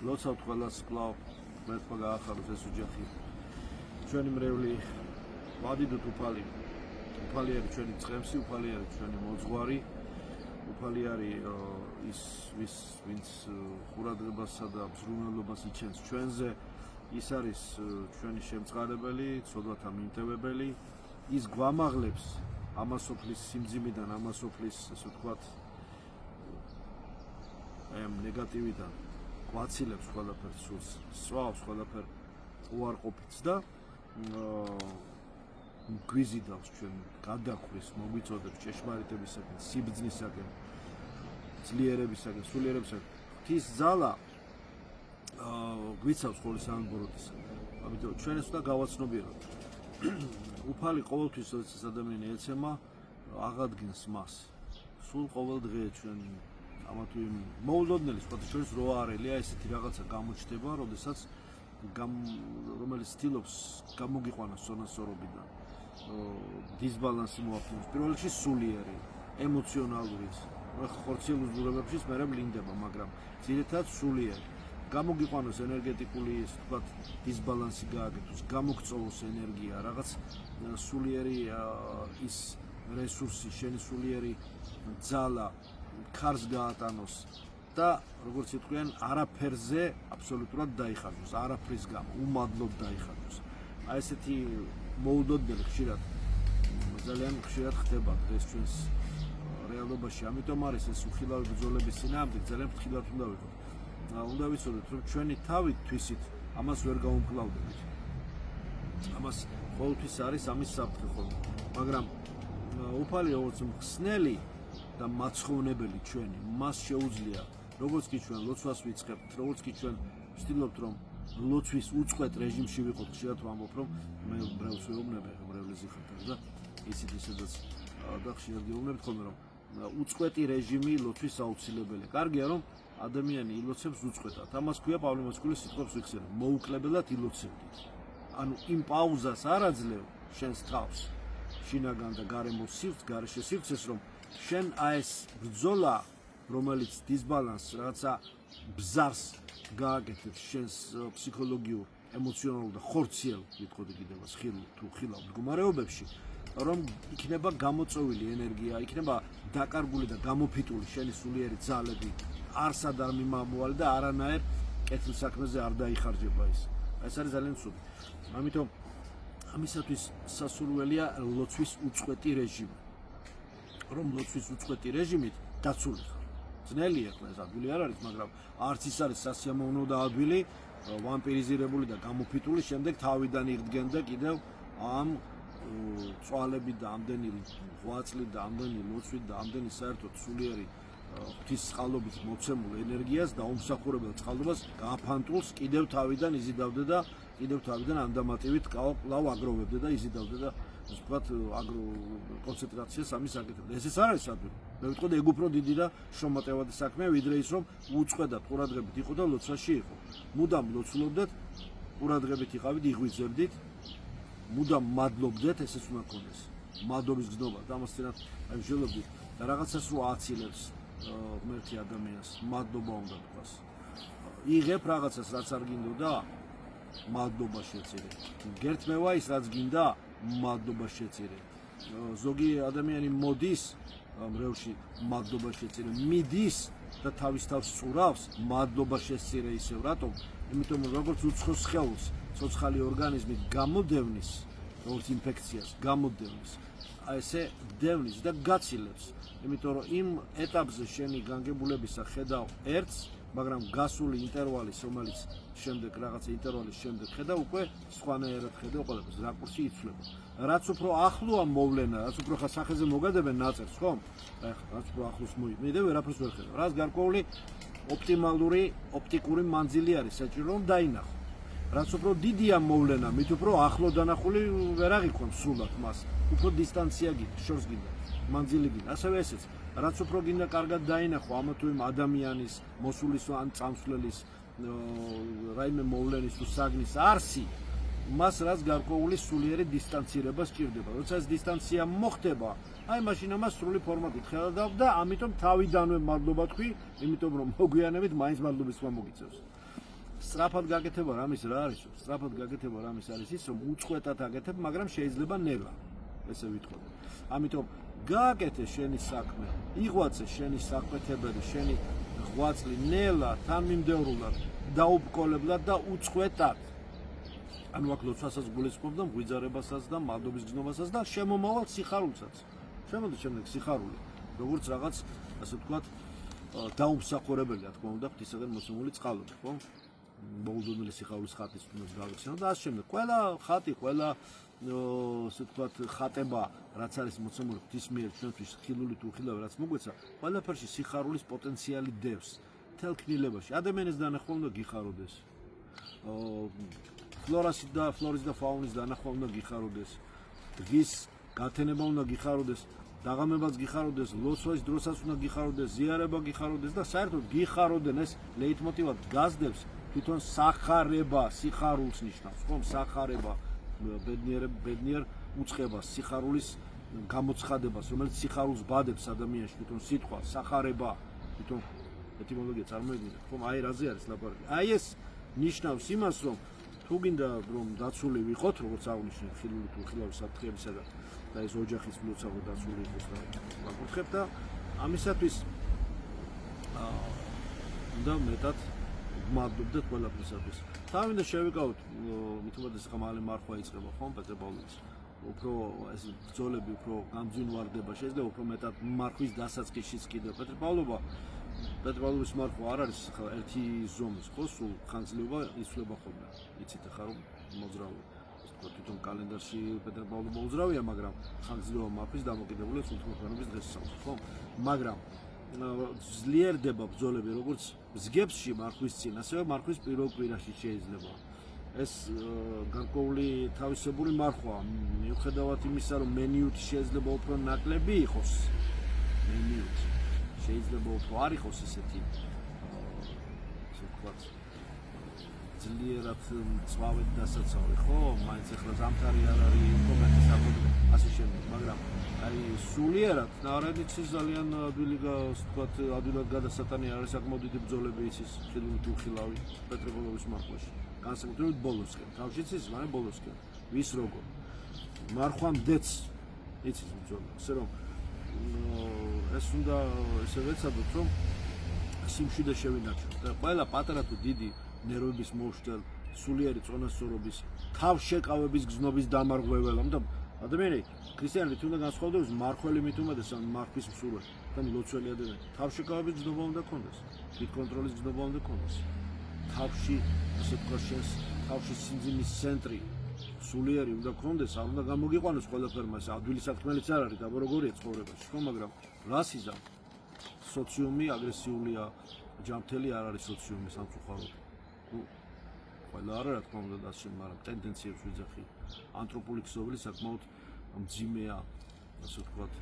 ლოცავთ ყველას კვლავ მერტყვა გაახაროს ეს ოჯახი. ჩვენი მრევლი ვადიდოთ უფალი არის ჩვენი წყემსი, უფალი არის ჩვენი მოძღვარი, უფალი არის ის ვინც ყურადღებასა და მზრუნველობას იჩენს ჩვენზე, ის არის ჩვენი შემწყარებელი, ცოდვათა მიმტევებელი, ის გვამაღლებს ამასოფლის სიმძიმიდან, ამასოფლის ასე ვთქვათ ამ ნეგატივიდან, გვაცილებს ყველაფერს სულს, სწვავს ყველაფერ უარყოფითს და გვიზიდავს ჩვენ გადახვრის, მოგვიწოდებს ჭეშმარიტებისაკენ, სიბრძნისაკენ, ძლიერებისაკენ, სულიერებისაკენ. ღვთის ძალა გვიცავს ხოლმე სამბოროტისა. ამიტომ ჩვენ ეს უნდა გავაცნობიეროთ. უფალი ყოველთვის ეს ადამიანი ეცემა აღადგენს მას. სულ ყოველ დღე ჩვენ ამა თუ იმ მოულოდნელი სხვა შორის რო არელია ესეთი რაღაცა გამოჩნდება, როდესაც რომელიც ცდილობს გამოგიყვანოს სონასწორობიდან. დისბალანსი მოახდინოს. პირველ რიგში სულიერი, ემოციონალური, ხორციელ უზრუნველობებში მე ვლინდება, მაგრამ ძირითადად სულიერი. გამოგიყვანოს ენერგეტიკული, ვთქვათ, დისბალანსი გააკეთოს, გამოგწოვოს ენერგია, რაღაც სულიერი ის რესურსი, შენი სულიერი ძალა ქარს გაატანოს და როგორც იტყვიან, არაფერზე აბსოლუტურად დაიხარჯოს, არაფრის გამო, უმადლოდ დაიხარჯოს. აი ესეთი მოულოდნელი ხშირად ძალიან ხშირად ხდება დღეს ჩვენს რეალობაში. ამიტომ არის ეს უხილავი ბრძოლების წინააღმდეგ ძალიან ფრთხილად უნდა ვიყოთ. უნდა ვიცოდეთ, რომ ჩვენი თავით თვისით ამას ვერ გაუმკლავდებით. ამას ყოველთვის არის ამის საფრთხე ხოლმე. მაგრამ უფალი როგორც მხსნელი და მაცხოვნებელი ჩვენი, მას შეუძლია, როგორც კი ჩვენ ლოცვას ვიწყებთ, როგორც კი ჩვენ ვცდილობთ, რომ ლოცვის უწყვეტ რეჟიმში ვიყოთ, ხშირად ვამბობ, რომ მე მრევლს ვეუბნები, მრევლის იხარდა და ისიც ისედაც და ხშირად გეუბნებით ხოლმე, რომ უწყვეტი რეჟიმი ლოცვის აუცილებელია. კარგია, რომ ადამიანი ილოცებს უწყვეტად. ამას ქვია პავლე მოციქულის სიტყვებს ვიხსენებ, მოუკლებელად ილოცებდით. ანუ იმ პაუზას არ აძლევ შენს თავს, შინაგან და გარემო სივრცეს, გარეშე სივრცეს, რომ შენ ეს ბრძოლა, რომელიც დისბალანს, რაღაცა ბზარს გააკეთებს შენს ფსიქოლოგიურ, ემოციონალურ და ხორციელ, ვიტყოდი კიდევ სხილ თუ ხილავ მდგომარეობებში, რომ იქნება გამოწვეული ენერგია, იქნება დაკარგული და გამოფიტული შენი სულიერი ძალები, არსად არ მიმამოალი და არანაირ კეთილ საქმეზე არ დაიხარჯება ის. ეს არის ძალიან ცუდი. ამიტომ ამისათვის სასურველია ლოცვის უწყვეტი რეჟიმი. რომ ლოცვის უწყვეტი რეჟიმით დაცული ხარ. ძნელია ეს ადვილი არ არის, მაგრამ არც ის არის სასიამოვნო და ადვილი, ვამპირიზირებული და გამოფიტული, შემდეგ თავიდან იღდგენ და კიდევ ამ წვალებით და ამდენი ღვაწლით და ამდენი ლოცვით და ამდენი საერთოდ სულიერი ღვთის წყალობით მოცემულ ენერგიას და ომსახურებელ წყალობას გააფანტულს კიდევ თავიდან იზიდავდა და კიდევ თავიდან ანდამატივით კვლავ აგროვებდა და იზიდავდა და ასე ვთქვათ აგრო კონცენტრაციას ამის აკეთებდა. ესეც არ არის ადვილი. მე ვიტყოდი ეგ უფრო დიდი და შრომატევადი საქმეა, ვიდრე ის რომ უწყვეტად ყურადღებით იყო და ლოცვაში იყო. მუდამ ლოცულობდეთ, ყურადღებით იყავით, იღვიძებდით, მუდამ მადლობდეთ, ესეც უნდა გქონდეს. მადლობის გზნობა და ამასთანავე აი ვშველობდით და რაღაცას რო აცილებს ღმერთი ადამიანს, მადლობა უნდა თქვას. იღებ რაღაცას, რაც არ გინდოდა, მადლობა შეწირე. გერთმევა ის, რაც გინდა, მადლობა შეწირე. ზოგი ადამიანი მოდის მრევლში, მადლობა შეწირე. მიდის და თავის თავს წურავს, მადლობა შეწირე ისევ. რატომ? იმიტომ რომ როგორც უცხოს სხეულს, ცოცხალი ორგანიზმით გამოდევნის, როგორც ინფექციას გამოდევნის, ესე დევნის და გაცილებს. იმიტომ რომ იმ ეტაპზე შენი განგებულებისა ხედავ ერთს, მაგრამ გასული ინტერვალის, რომელიც შემდეგ რაღაცა ინტერვალის შემდეგ ხედავ, უკვე სხვანაირად ხედავ ყველაფერს, რაკურსი იცვლება. რაც უფრო ახლოა მოვლენა, რაც უფრო ხა სახეზე მოგადებენ ნაწერს, ხო? რაც უფრო ახლოს მოიმედე, ვერაფერს ვერ ხედავ. რაც გარკვეული ოპტიმალური ოპტიკური მანძილი არის საჭირო რომ დაინახო. რაც უფრო დიდია მოვლენა, მით უფრო ახლო დანახული ვერ აღიქვამს სულად მას. უფრო დისტანცია გინდა, შორს გინდა, მანძილი გინდა. ასევე ესეც, რაც უფრო გინდა კარგად დაინახო ამა თუ იმ ადამიანის, მოსulis ან წამსვლელის რაიმე მოვლენის თუ საგნის არსი, მას რაც გარკვეული სულიერი დისტანცირება სჭირდება. როცა ეს დისტანცია მოხდება, აი მაშინ ამას სრული ფორმა გითხრა და ამიტომ თავიდანვე მადლობა თქვი, იმიტომ რომ მოგვიანებით მაინც მადლობის თქმა მოგიწევს. სწრაფად გაკეთება რამის რა არის? სწრაფად გაკეთება რამის არის ის, რომ უწყვეტად აკეთებ, მაგრამ შეიძლება ნელა. ესე ვიტყოდი. ამიტომ გააკეთე შენი საქმე, იღვაწე შენი საქმეთებელი, შენი ღვაწლი ნელა, თანმიმდევრულად, დაუბრკოლებლად და უწყვეტად. ანუ აქ ლოცვასაც გულისხმობ და მღვიძარებასაც და მადლობის გზნობასაც და შემომავალ სიხარულსაც. შემოდი შემდეგ სიხარული, როგორც რაღაც, ასე ვთქვათ, დაუმსახურებელი, რა თქმა უნდა, ღვთისაგან მოსმული წყალობი, ხო? მოგზაურული სიხარულის ხატის უნდა გავიხსენო და ასე შემდეგ. ყველა ხატი, ყველა ასე ვთქვათ, ხატება, რაც არის მოცემული ღვთის მიერ ჩვენთვის ხილული თუ ხილავი, რაც მოგვეცა, ყველაფერში სიხარულის პოტენციალი დევს. მთელ ქმნილებაში ადამიანის დანახვა უნდა გიხაროდეს. ფლორის და ფაუნის დანახვა უნდა გიხაროდეს. დღის გათენება უნდა გიხაროდეს. დაღამებაც გიხაროდეს, ლოცვის დროსაც უნდა გიხაროდეს, ზიარება გიხაროდეს და საერთოდ გიხაროდენ ეს ლეიტმოტივად გასდევს თვითონ სახარება, სიხარულს ნიშნავს, ხო? სახარება, ბედნიერ უწყებას, სიხარულის გამოცხადებას, რომელიც სიხარულს ბადებს ადამიანში, თვითონ სიტყვა, სახარება, თვითონ ეტიმოლოგია წარმოიდგინეთ, ხო? აი რაზე არის ლაპარაკი. აი ეს ნიშნავს იმას, რომ თუ გინდა რომ დაცული ვიყოთ, როგორც აღნიშნე, ხილული თუ ხილავი საფრთხეებისაგან და ეს ოჯახის მლოცავი დაცული იყოს და ვაკურთხებ და ამისათვის უნდა მეტად ვმადლობდეთ ყველაფრისათვის. თავიდან შევიკავოთ, მით უმეტეს ხა მალე მარხვა იწყება, ხო, პეტრე-პავლოვიც. უფრო ეს ბრძოლები უფრო გამძვინვარდება, შეიძლება უფრო მეტად მარხვის დასაწყისშიც კიდევ პეტრე-პავლოვის მარხვა არ არის ხა ერთი ზომის, ხო, სულ ხანძლება იცვლება ხოლმე. იცით ხა რომ მოძრავი თვითონ კალენდარში პეტრე-პავლოვი მოძრავია, მაგრამ ხანგრძლივი მარხვის დამოკიდებულია სულთმოქმედების დღესასწაულზე, ხო? მაგრამ ძლიერდება ბრძოლები როგორც მსგებსში მარხვის წინ, ასევე მარხვის პირველ კვირაში შეიძლება. ეს გარკვეული თავისებური მარხვა, მიუხედავად იმისა, რომ მენიუთი შეიძლება უფრო ნაკლები იყოს, მენიუთი შეიძლება უფრო არ იყოს ისეთი, ასე ვთქვათ, ძლიერად მწვავედ დასაცავი, ხო? მაინც ახლა ზამთარი არ არის, უფრო მეტი საფუძველი, ასე შემდეგ, მაგრამ აი სულიერად ნარადიცის ძალიან ადვილად გადასატანი არის საკმაოდ დიდი ბრძოლები იცის ხილული თუ ხილავი პეტრე-პავლოვის მარხვაში. განსაკუთრებით ბოლოსკენ, თავშიც ის, მაგრამ ბოლოსკენ. ვის როგორ? მარხვამდეც იცის ბრძოლა. ასე რომ ეს უნდა ესე ვეცადოთ, რომ სიმშვიდე შევინარჩუნოთ და ყველა პატარა თუ დიდი ნერვების მოშტელ, სულიერი წონასწორობის, თავშეკავების გზნობის დამარღვეველამ და ადამიანები ქრისტიანები თუ უნდა განსხვავდეს მარხველი მით უმეტეს ან მარხვის მსურველი და ლოცველი ადამიანი თავშეკავების გზნობა უნდა ქონდეს, თვითკონტროლის გზნობა უნდა ქონდეს. თავში ასე ვთქვათ შენს თავში სიმძიმის ცენტრი სულიერი უნდა ქონდეს, არ უნდა გამოგიყვანოს ყველაფერმა, ეს ადვილი საქმეც არ არის, დაბა როგორია ცხოვრებაში, ხო, მაგრამ რასიზმი, სოციუმი აგრესიულია, ჯანმრთელი არ არის სოციუმი სამწუხაროდ. ყველა არა რა თქმა უნდა და ასე, მაგრამ ტენდენციებს ვიძახი. ანთროპული ქსოვილი საკმაოდ მძიმეა, ასე ვთქვათ,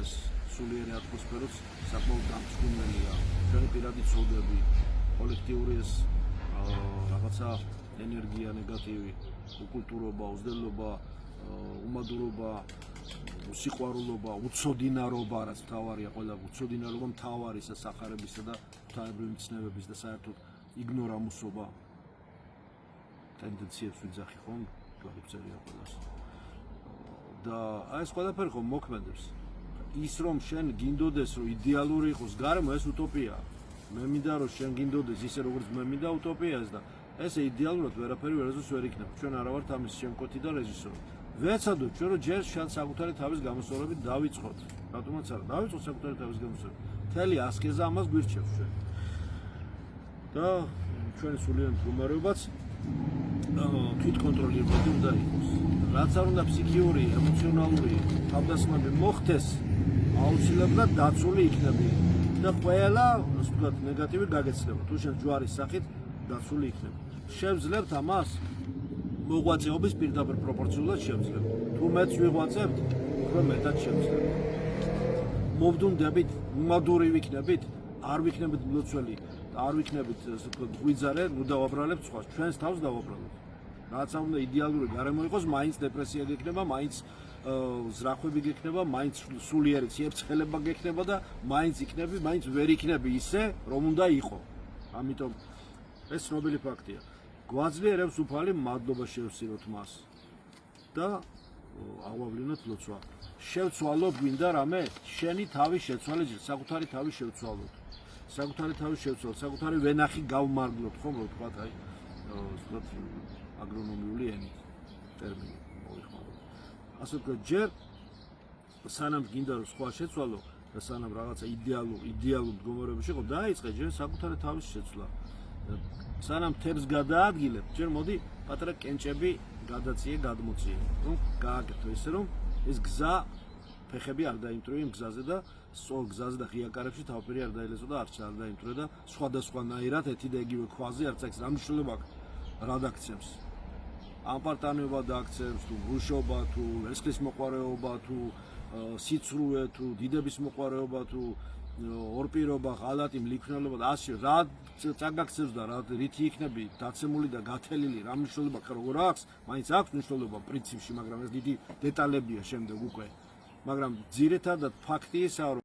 ეს სულიერი ატმოსფეროც საკმაოდ დამწვრთნელია. ჩვენი პირადი ცოდები, კოლექტიური ეს რაღაცა ენერგია ნეგატივი, უკულტურობა, უზრდელობა, უმადურობა, სიყვარულობა, უცოდინარობა, რაც მთავარია, ყველა უცოდინარობა მთავარი სახარებისა და ღვთაებრივი მცნებების და საერთოდ იგნორამუსობა. ტენდენციებს ვიძახი ხომ, გაგვიწერია ყველას. და აი ეს ყველაფერი ხომ მოქმედებს. ის რომ შენ გინდოდეს რომ იდეალური იყოს გარემო, ეს უტოპიაა. მე მინდა რომ შენ გინდოდეს ისე როგორც მე მინდა უტოპია ეს და ესე იდეალურად ვერაფერი ვერასდროს ვერ იქნება. ჩვენ არა ვართ ამის შემკვეთი და რეჟისორი. ვეცადოთ ჩვენ რომ ჯერ შენ საკუთარი თავის გამოსწორებით დავიწყოთ. რატომაც არა, დავიწყოთ საკუთარი თავის გამოსწორებით. მთელი ასკეზა ამას გვირჩევს ჩვენ. და ჩვენი სულიერი მდგომარეობაც თვითკონტროლირებადი უნდა იყოს. რაც არ უნდა ფსიქიური, ემოციონალური თავდასხმები მოხდეს, აუცილებლად დაცული იქნება და ყველა, ასე ვთქვათ, ნეგატივი გაგეცდება. თუ შენ ჯვარის სახით დაცული იქნება. შევძლებთ ამას მოღვაწეობის პირდაპირ პროპორციულად შევძლებთ. თუ მეც ვიღვაწებთ, უფრო მეტად შევძლებთ. მოვდუნდებით, უმადური ვიქნებით, არ ვიქნებით მლოცველი, არ ვიქნებით, ასე ვთქვათ, ღვიძარე, ნუ დავაბრალებთ სხვას, ჩვენს თავს დავაბრალებთ. რაც არ უნდა იდეალური გარემო იყოს, მაინც დეპრესია გექნება, მაინც ზრახვები გექნება, მაინც სულიერი ციებ-ცხელება გექნება და მაინც ვერ იქნები ისე, რომ უნდა იყო. ამიტომ ეს ცნობილი ფაქტია. გვაძლიერებს უფალი მადლობა შევსიროთ მას და აღვავლინოთ ლოცვა. შევცვალო გვინდა რამე? შენი თავი შეცვალე, საკუთარი თავი შევცვალოთ. საკუთარი ვენახი გავმარგლოთ, ხომ რო თქვა, აი, ვთქვათ, აგრონომიული ენით ტერმინი მოიხმაროთ. ასე ვთქვათ, ჯერ სანამ გინდა რომ სხვა შეცვალო და სანამ რაღაცა იდეალურ მდგომარეობაში იყო, დაიწყე ჯერ საკუთარი თავის შეცვლა. სანამ თებს გადაადგილებ, ჯერ მოდი პატარა კენჭები გადმოწიე, რომ გააკეთო ისე რომ ეს გზა ფეხები არ დაიმტვრე იმ გზაზე და სწორ გზაზე და ღია კარებში თავფერი არ დაილესო და არც არ დაიმტვრე და სხვადასხვანაირად ერთი და იგივე ქვაზე არც აქვს რა მნიშვნელობა აქვს რა დაქცევს. ამპარტანეობა დაქცევს თუ გუშობა თუ ვერცხლის მოყვარეობა თუ სიცრუე თუ დიდების მოყვარეობა თუ ორპირობა, ღალატი, მლიქნელობა და ასე რა წაგაქცევს და რითი იქნები დაცემული და გათელილი რა მნიშვნელობა როგორ აქვს, მაინც აქვს მნიშვნელობა პრინციპში, მაგრამ ეს დიდი დეტალებია შემდეგ უკვე. მაგრამ ძირითადად ფაქტი ისაა, რომ